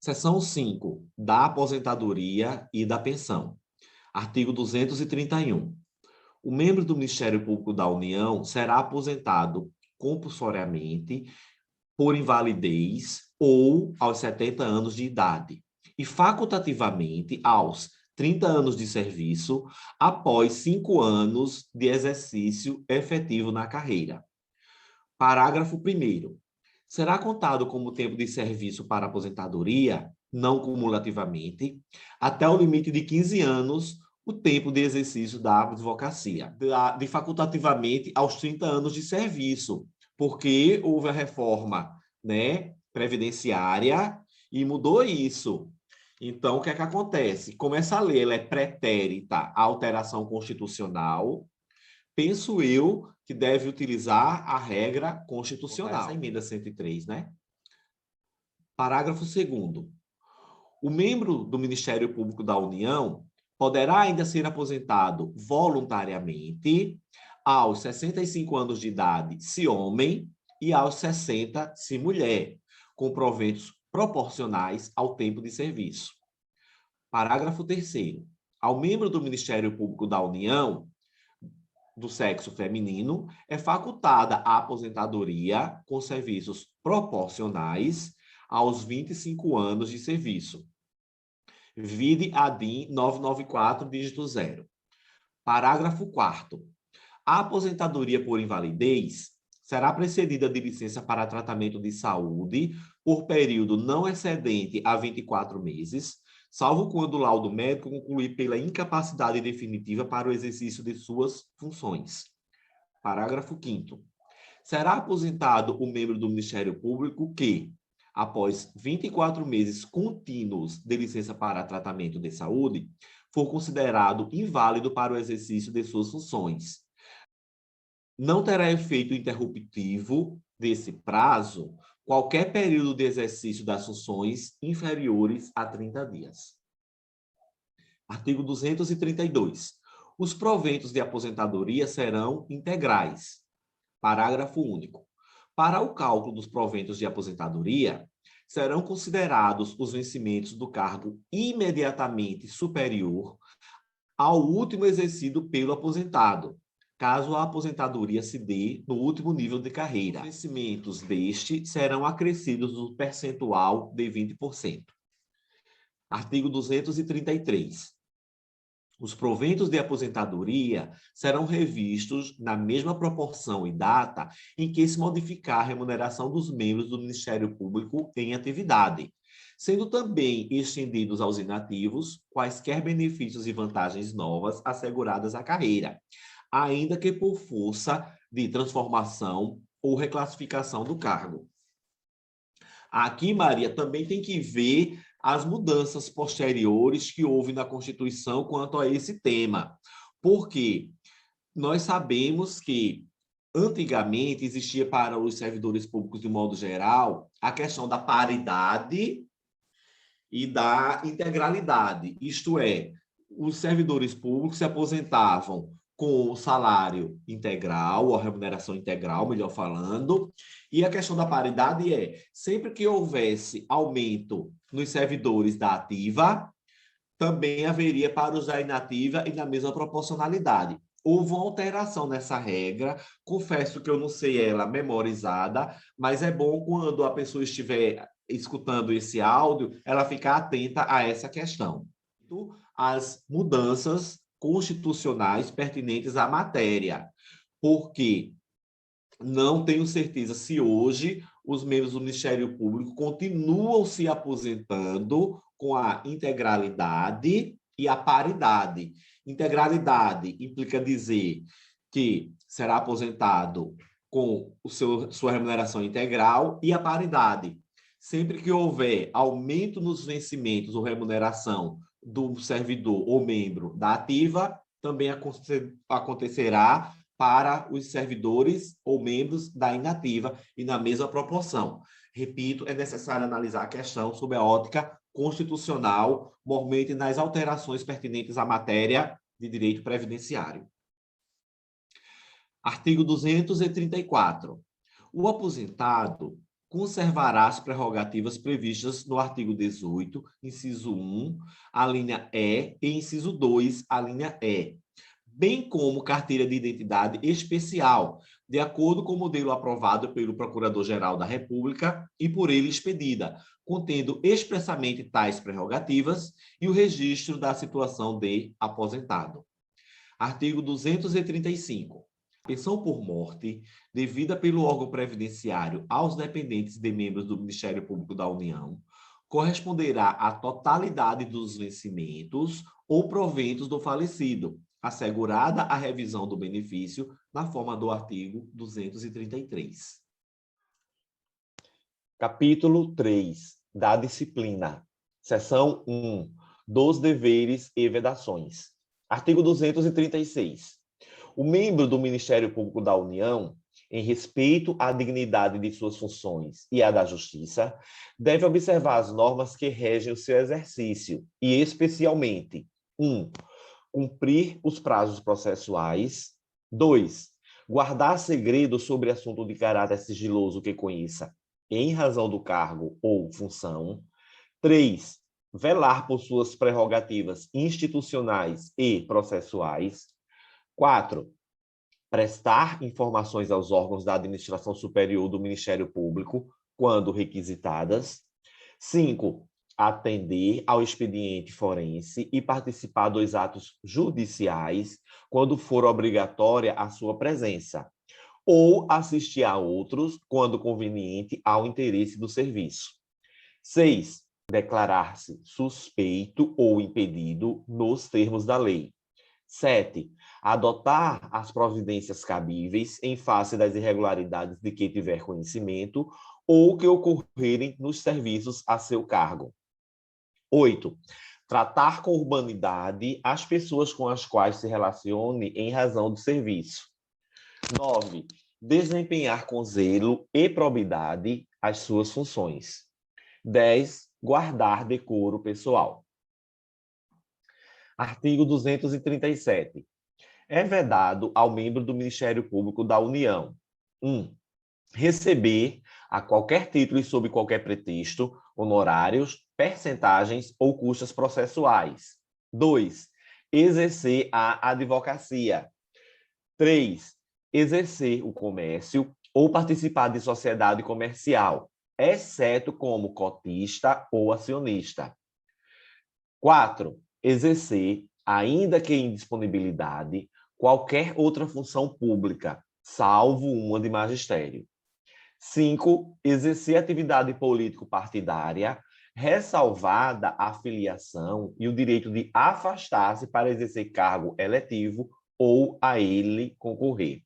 Seção 5, da aposentadoria e da pensão. Artigo 231. O membro do Ministério Público da União será aposentado compulsoriamente por invalidez ou aos 70 anos de idade e facultativamente aos 30 anos de serviço após 5 anos de exercício efetivo na carreira. Parágrafo 1º. Será contado como tempo de serviço para aposentadoria, não cumulativamente, até o limite de 15 anos, o tempo de exercício da advocacia, de facultativamente aos 30 anos de serviço, porque houve a reforma, né, previdenciária e mudou isso. Então, o que é que acontece? Como essa lei ela é pretérita à alteração constitucional, penso eu que deve utilizar a regra constitucional. Essa emenda 103, né? Parágrafo 2º. O membro do Ministério Público da União poderá ainda ser aposentado voluntariamente aos 65 anos de idade, se homem, e aos 60, se mulher, com proventos proporcionais ao tempo de serviço. Parágrafo 3º. Ao membro do Ministério Público da União, do sexo feminino, é facultada a aposentadoria com serviços proporcionais aos 25 anos de serviço. Vide a DIN 994, dígito 0. Parágrafo 4º. A aposentadoria por invalidez será precedida de licença para tratamento de saúde por período não excedente a 24 meses, salvo quando o laudo médico concluir pela incapacidade definitiva para o exercício de suas funções. Parágrafo 5º. Será aposentado o membro do Ministério Público que, após 24 meses contínuos de licença para tratamento de saúde, for considerado inválido para o exercício de suas funções. Não terá efeito interruptivo desse prazo qualquer período de exercício das funções inferiores a 30 dias. Artigo 232. Os proventos de aposentadoria serão integrais. Parágrafo único. Para o cálculo dos proventos de aposentadoria, serão considerados os vencimentos do cargo imediatamente superior ao último exercido pelo aposentado, caso a aposentadoria se dê no último nível de carreira. Os vencimentos deste serão acrescidos no percentual de 20%. Artigo 233. Os proventos de aposentadoria serão revistos na mesma proporção e data em que se modificar a remuneração dos membros do Ministério Público em atividade, sendo também estendidos aos inativos quaisquer benefícios e vantagens novas asseguradas à carreira, ainda que por força de transformação ou reclassificação do cargo. Aqui, Maria, também tem que ver as mudanças posteriores que houve na Constituição quanto a esse tema. Porque nós sabemos que, antigamente, existia para os servidores públicos, de modo geral, a questão da paridade e da integralidade. Isto é, os servidores públicos se aposentavam com o salário integral, ou a remuneração integral, melhor falando, e a questão da paridade é, sempre que houvesse aumento nos servidores da ativa, também haveria para os da inativa e na mesma proporcionalidade. Houve uma alteração nessa regra, confesso que eu não sei ela memorizada, mas é bom quando a pessoa estiver escutando esse áudio, ela ficar atenta a essa questão. As mudanças constitucionais pertinentes à matéria, porque não tenho certeza se hoje os membros do Ministério Público continuam se aposentando com a integralidade e a paridade. Integralidade implica dizer que será aposentado com sua remuneração integral, e a paridade, sempre que houver aumento nos vencimentos ou remuneração do servidor ou membro da ativa, também acontecerá para os servidores ou membros da inativa e na mesma proporção. Repito, é necessário analisar a questão sob a ótica constitucional, mormente nas alterações pertinentes à matéria de direito previdenciário. Artigo 234. O aposentado conservará as prerrogativas previstas no artigo 18, inciso 1, a linha E, e inciso 2, a linha E, bem como carteira de identidade especial, de acordo com o modelo aprovado pelo Procurador-Geral da República e por ele expedida, contendo expressamente tais prerrogativas e o registro da situação de aposentado. Artigo 235. Pensão por morte, devida pelo órgão previdenciário aos dependentes de membros do Ministério Público da União, corresponderá à totalidade dos vencimentos ou proventos do falecido, assegurada a revisão do benefício na forma do artigo 233. Capítulo 3. Da disciplina. Seção 1. Dos deveres e vedações. Artigo 236. O membro do Ministério Público da União, em respeito à dignidade de suas funções e à da Justiça, deve observar as normas que regem o seu exercício e, especialmente, 1. Cumprir os prazos processuais. 2. Guardar segredo sobre assunto de caráter sigiloso que conheça, em razão do cargo ou função. 3. Velar por suas prerrogativas institucionais e processuais. 4. Prestar informações aos órgãos da administração superior do Ministério Público, quando requisitadas. 5. Atender ao expediente forense e participar dos atos judiciais, quando for obrigatória a sua presença, ou assistir a outros, quando conveniente, ao interesse do serviço. 6. Declarar-se suspeito ou impedido nos termos da lei. 7. Adotar as providências cabíveis em face das irregularidades de que tiver conhecimento ou que ocorrerem nos serviços a seu cargo. 8. Tratar com urbanidade as pessoas com as quais se relacione em razão do serviço. 9. Desempenhar com zelo e probidade as suas funções. 10. Guardar decoro pessoal. Artigo 237. É vedado ao membro do Ministério Público da União: 1. Receber, a qualquer título e sob qualquer pretexto, honorários, percentagens ou custas processuais. 2. Exercer a advocacia. 3. Exercer o comércio ou participar de sociedade comercial, exceto como cotista ou acionista. 4. Exercer, ainda que em disponibilidade, qualquer outra função pública, salvo uma de magistério. 5. Exercer atividade político-partidária, ressalvada a filiação e o direito de afastar-se para exercer cargo eletivo ou a ele concorrer.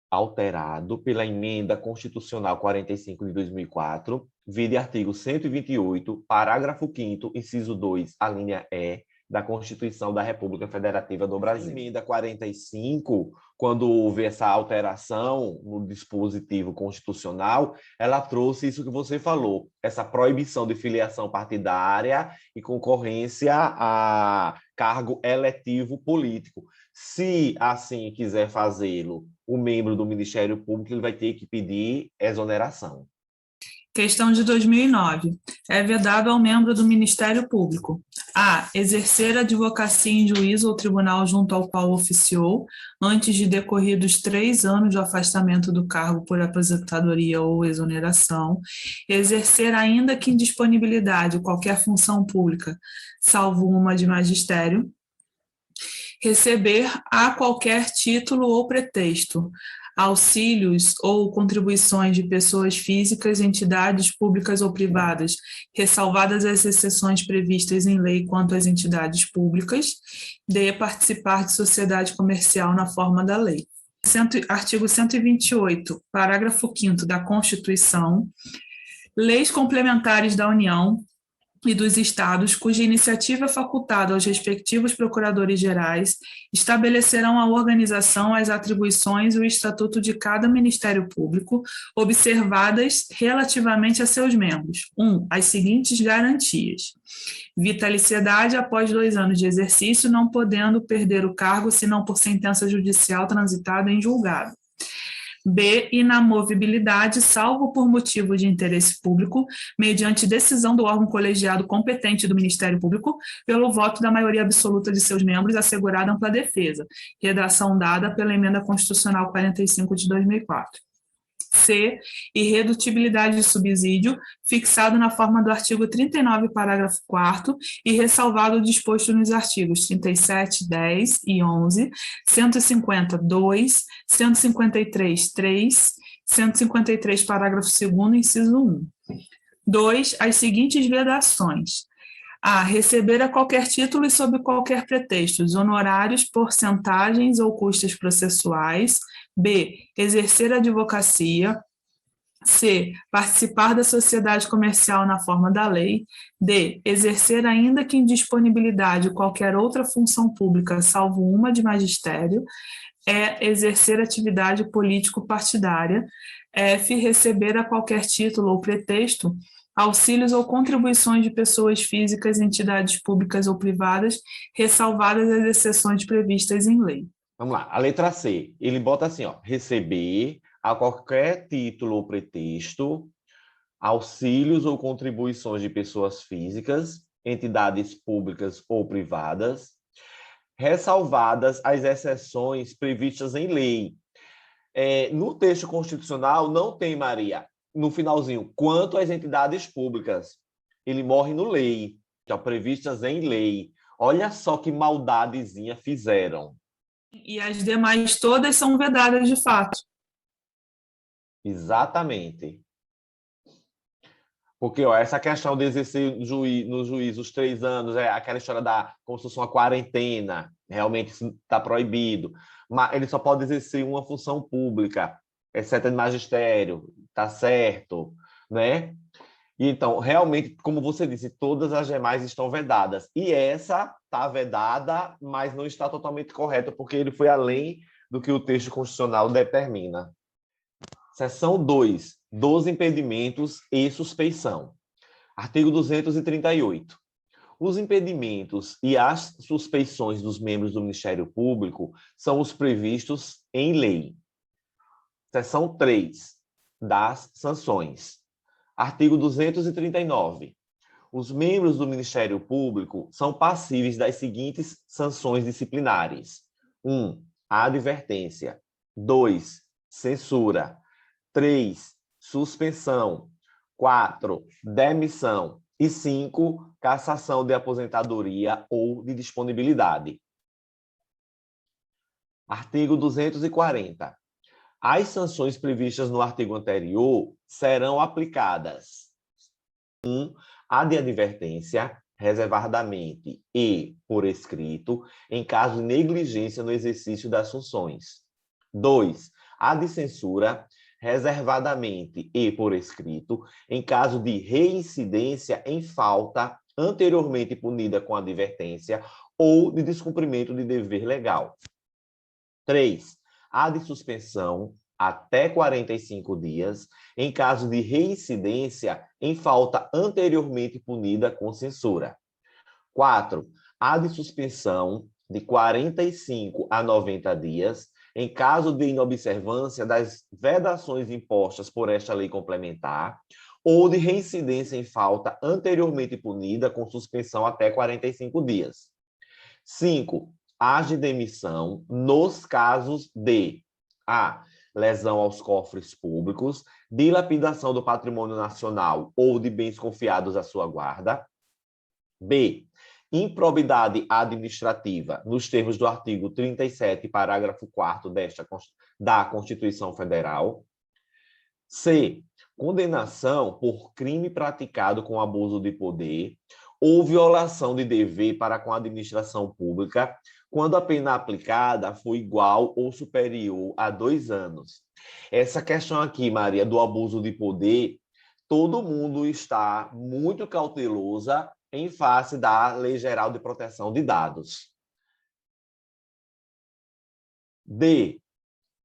Alterado pela Emenda Constitucional 45 de 2004, vide artigo 128, parágrafo 5º, inciso 2, a linha E, da Constituição da República Federativa do Brasil. A emenda 45, quando houve essa alteração no dispositivo constitucional, ela trouxe isso que você falou, essa proibição de filiação partidária e concorrência a cargo eletivo político. Se assim quiser fazê-lo, o membro do Ministério Público ele vai ter que pedir exoneração. Questão de 2009. É vedado ao membro do Ministério Público: a. Exercer a advocacia em juízo ou tribunal junto ao qual oficiou, antes de decorridos 3 anos de afastamento do cargo por aposentadoria ou exoneração. Exercer, ainda que em disponibilidade, qualquer função pública, salvo uma de magistério. Receber, a qualquer título ou pretexto, auxílios ou contribuições de pessoas físicas, entidades públicas ou privadas, ressalvadas as exceções previstas em lei quanto às entidades públicas. D. Participar de sociedade comercial na forma da lei. Artigo 128, parágrafo 5º da Constituição. Leis complementares da União e dos Estados, cuja iniciativa é facultada aos respectivos procuradores-gerais, estabelecerão a organização, as atribuições e o estatuto de cada Ministério Público, observadas relativamente a seus membros. 1. As seguintes garantias: vitaliciedade após 2 anos de exercício, não podendo perder o cargo senão por sentença judicial transitada em julgado. B, inamovibilidade, salvo por motivo de interesse público, mediante decisão do órgão colegiado competente do Ministério Público, pelo voto da maioria absoluta de seus membros, assegurada ampla defesa. Redação dada pela Emenda Constitucional 45 de 2004. C, irredutibilidade de subsídio, fixado na forma do artigo 39, parágrafo 4º, e ressalvado o disposto nos artigos 37, 10 e 11, 150, 2, 153, 3, 153, parágrafo 2º, inciso 1. 2. As seguintes vedações. A. Receber a qualquer título e sob qualquer pretexto, os honorários, porcentagens ou custas processuais. B. Exercer a advocacia. C. Participar da sociedade comercial na forma da lei. D. Exercer, ainda que em disponibilidade, qualquer outra função pública, salvo uma de magistério. E. Exercer atividade político-partidária. F. Receber a qualquer título ou pretexto auxílios ou contribuições de pessoas físicas, entidades públicas ou privadas, ressalvadas as exceções previstas em lei. Vamos lá, a letra C. Ele bota assim, ó, receber a qualquer título ou pretexto auxílios ou contribuições de pessoas físicas, entidades públicas ou privadas, ressalvadas as exceções previstas em lei. No texto constitucional não tem, Maria, no finalzinho, quanto às entidades públicas. Ele morre no lei, já previstas em lei. Olha só que maldadezinha fizeram. E as demais todas são vedadas de fato. Exatamente. Porque ó, essa questão de exercer no juiz os 3 anos, aquela história da como se fosse uma quarentena, realmente está proibido. Mas ele só pode exercer uma função pública, exceto de magistério, tá certo, né? E então, realmente, como você disse, todas as demais estão vedadas. E essa está vedada, mas não está totalmente correta, porque ele foi além do que o texto constitucional determina. Seção 2, dos impedimentos e suspeição. Artigo 238. Os impedimentos e as suspeições dos membros do Ministério Público são os previstos em lei. Seção 3, das sanções. Artigo 239. Os membros do Ministério Público são passíveis das seguintes sanções disciplinares. 1. Advertência. 2. Censura. 3. Suspensão. 4. Demissão. E 5. Cassação de aposentadoria ou de disponibilidade. Artigo 240. As sanções previstas no artigo anterior serão aplicadas. 1. A de advertência, reservadamente e por escrito, em caso de negligência no exercício das funções. 2. A de censura, reservadamente e por escrito, em caso de reincidência em falta anteriormente punida com advertência ou de descumprimento de dever legal. 3. A de suspensão até 45 dias, em caso de reincidência em falta anteriormente punida com censura. 4. A de suspensão de 45 a 90 dias, em caso de inobservância das vedações impostas por esta lei complementar, ou de reincidência em falta anteriormente punida com suspensão até 45 dias. 5. A de demissão nos casos de a. Lesão aos cofres públicos, dilapidação do patrimônio nacional ou de bens confiados à sua guarda. B. Improbidade administrativa, nos termos do artigo 37, parágrafo 4º da Constituição Federal. C. Condenação por crime praticado com abuso de poder ou violação de dever para com a administração pública, quando a pena aplicada for igual ou superior a 2 anos. Essa questão aqui, Maria, do abuso de poder, todo mundo está muito cautelosa em face da Lei Geral de Proteção de Dados. D.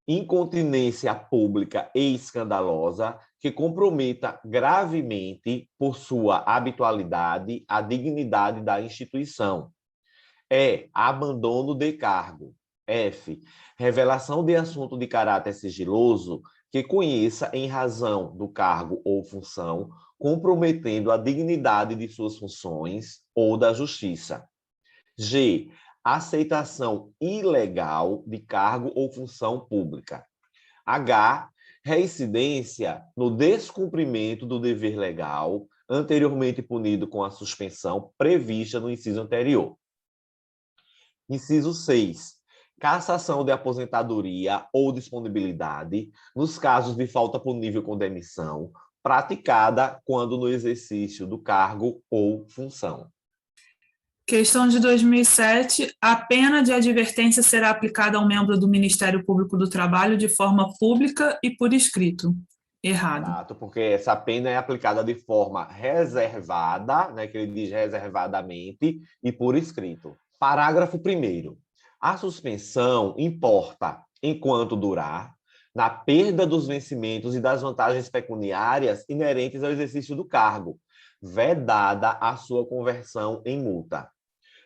Incontinência pública e escandalosa que comprometa gravemente, por sua habitualidade, a dignidade da instituição. Abandono de cargo. F. Revelação de assunto de caráter sigiloso que conheça em razão do cargo ou função, comprometendo a dignidade de suas funções ou da justiça. G. Aceitação ilegal de cargo ou função pública. H. Reincidência no descumprimento do dever legal, anteriormente punido com a suspensão prevista no inciso anterior. Inciso 6. Cassação de aposentadoria ou disponibilidade nos casos de falta punível com demissão, praticada quando no exercício do cargo ou função. Questão de 2007. A pena de advertência será aplicada ao membro do Ministério Público do Trabalho de forma pública e por escrito. Errado. Exato, porque essa pena é aplicada de forma reservada, né, que ele diz reservadamente, e por escrito. Parágrafo 1º. A suspensão importa, enquanto durar, na perda dos vencimentos e das vantagens pecuniárias inerentes ao exercício do cargo, vedada a sua conversão em multa.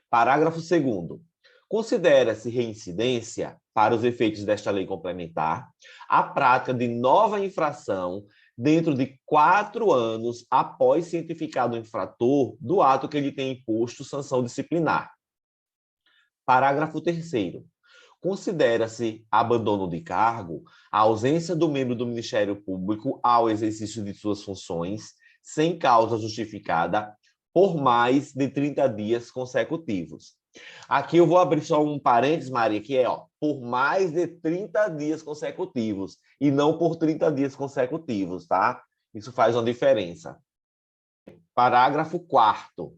Parágrafo 2º. Considera-se reincidência, para os efeitos desta lei complementar, a prática de nova infração dentro de 4 anos após cientificado o infrator do ato que lhe tem imposto sanção disciplinar. Parágrafo 3º. Considera-se abandono de cargo a ausência do membro do Ministério Público ao exercício de suas funções, sem causa justificada, por mais de 30 dias consecutivos. Aqui eu vou abrir só um parênteses, Maria, que é por mais de 30 dias consecutivos, e não por 30 dias consecutivos, tá? Isso faz uma diferença. Parágrafo 4º.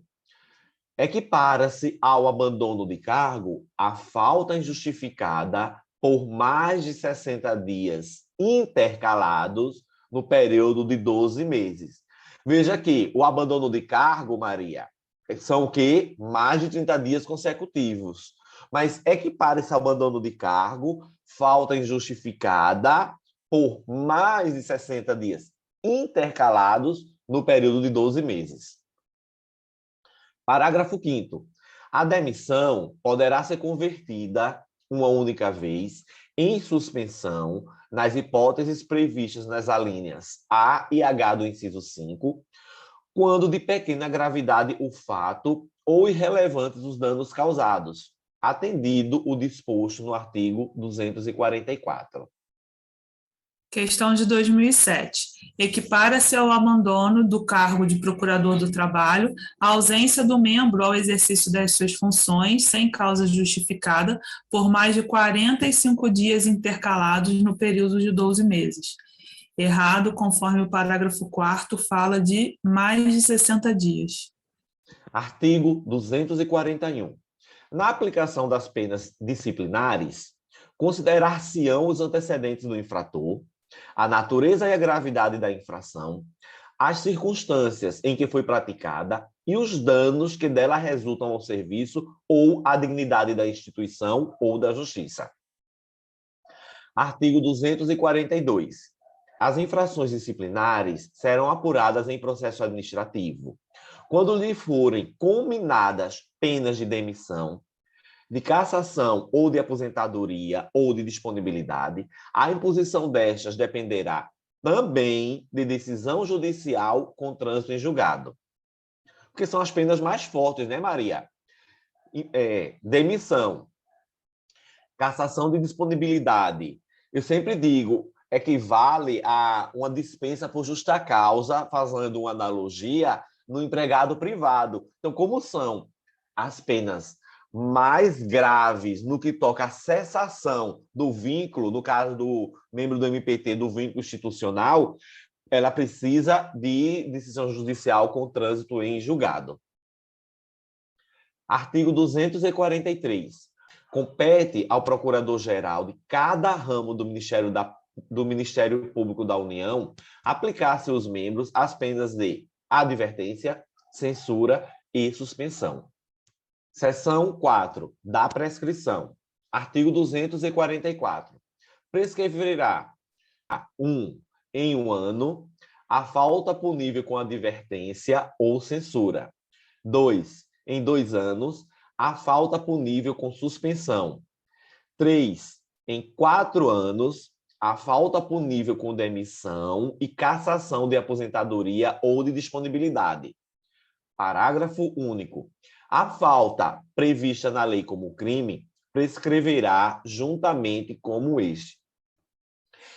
Equipara-se ao abandono de cargo a falta injustificada por mais de 60 dias intercalados no período de 12 meses. Veja que o abandono de cargo, Maria, são o quê? Mais de 30 dias consecutivos. Mas equipara-se ao abandono de cargo, falta injustificada por mais de 60 dias intercalados no período de 12 meses. Parágrafo 5º. A demissão poderá ser convertida uma única vez em suspensão nas hipóteses previstas nas alíneas A e H do inciso 5, quando de pequena gravidade o fato ou irrelevantes os danos causados, atendido o disposto no artigo 244. Questão de 2007. Equipara-se ao abandono do cargo de procurador do trabalho a ausência do membro ao exercício das suas funções sem causa justificada por mais de 45 dias intercalados no período de 12 meses. Errado, conforme o parágrafo 4º fala de mais de 60 dias. Artigo 241. Na aplicação das penas disciplinares, considerar-se-ão os antecedentes do infrator, a natureza e a gravidade da infração, as circunstâncias em que foi praticada e os danos que dela resultam ao serviço ou à dignidade da instituição ou da justiça. Artigo 242. As infrações disciplinares serão apuradas em processo administrativo, quando lhe forem cominadas penas de demissão, de cassação ou de aposentadoria ou de disponibilidade. A imposição destas dependerá também de decisão judicial com trânsito em julgado. Porque são as penas mais fortes, né, Maria? Demissão, cassação de disponibilidade. Eu sempre digo, equivale a uma dispensa por justa causa, fazendo uma analogia no empregado privado. Então, como são as penas mais graves no que toca à cessação do vínculo, no caso do membro do MPT, do vínculo institucional, ela precisa de decisão judicial com trânsito em julgado. Artigo 243. Compete ao Procurador-Geral de cada ramo do Ministério Público da União aplicar a seus membros as penas de advertência, censura e suspensão. Seção 4, da prescrição. Artigo 244. Prescreverá 1. Em 1 ano, a falta punível com advertência ou censura. 2. Em 2 anos, a falta punível com suspensão. 3. Em 4 anos, a falta punível com demissão e cassação de aposentadoria ou de disponibilidade. Parágrafo único. A falta prevista na lei como crime prescreverá juntamente como este.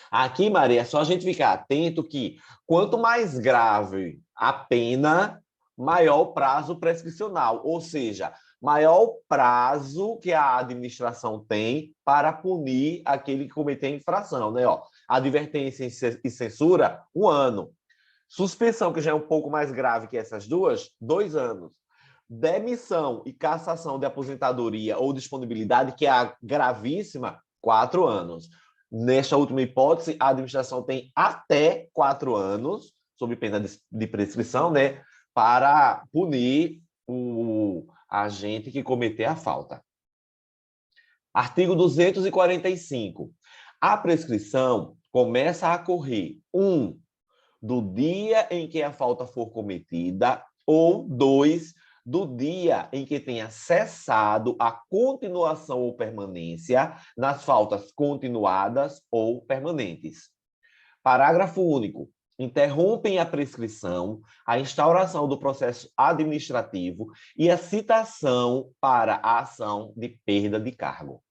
Aqui, Maria, é só a gente ficar atento que quanto mais grave a pena, maior o prazo prescricional, ou seja, maior o prazo que a administração tem para punir aquele que cometeu a infração, né? Ó, advertência e censura, 1 ano. Suspensão, que já é um pouco mais grave que essas duas, 2 anos. Demissão e cassação de aposentadoria ou disponibilidade, que é a gravíssima, 4 anos. Nesta última hipótese, a administração tem até 4 anos, sob pena de prescrição, né, para punir o agente que cometer a falta. Artigo 245. A prescrição começa a correr, 1, do dia em que a falta for cometida, ou 2, do dia em que tenha cessado a continuação ou permanência nas faltas continuadas ou permanentes. Parágrafo único. Interrompem a prescrição, a instauração do processo administrativo e a citação para a ação de perda de cargo.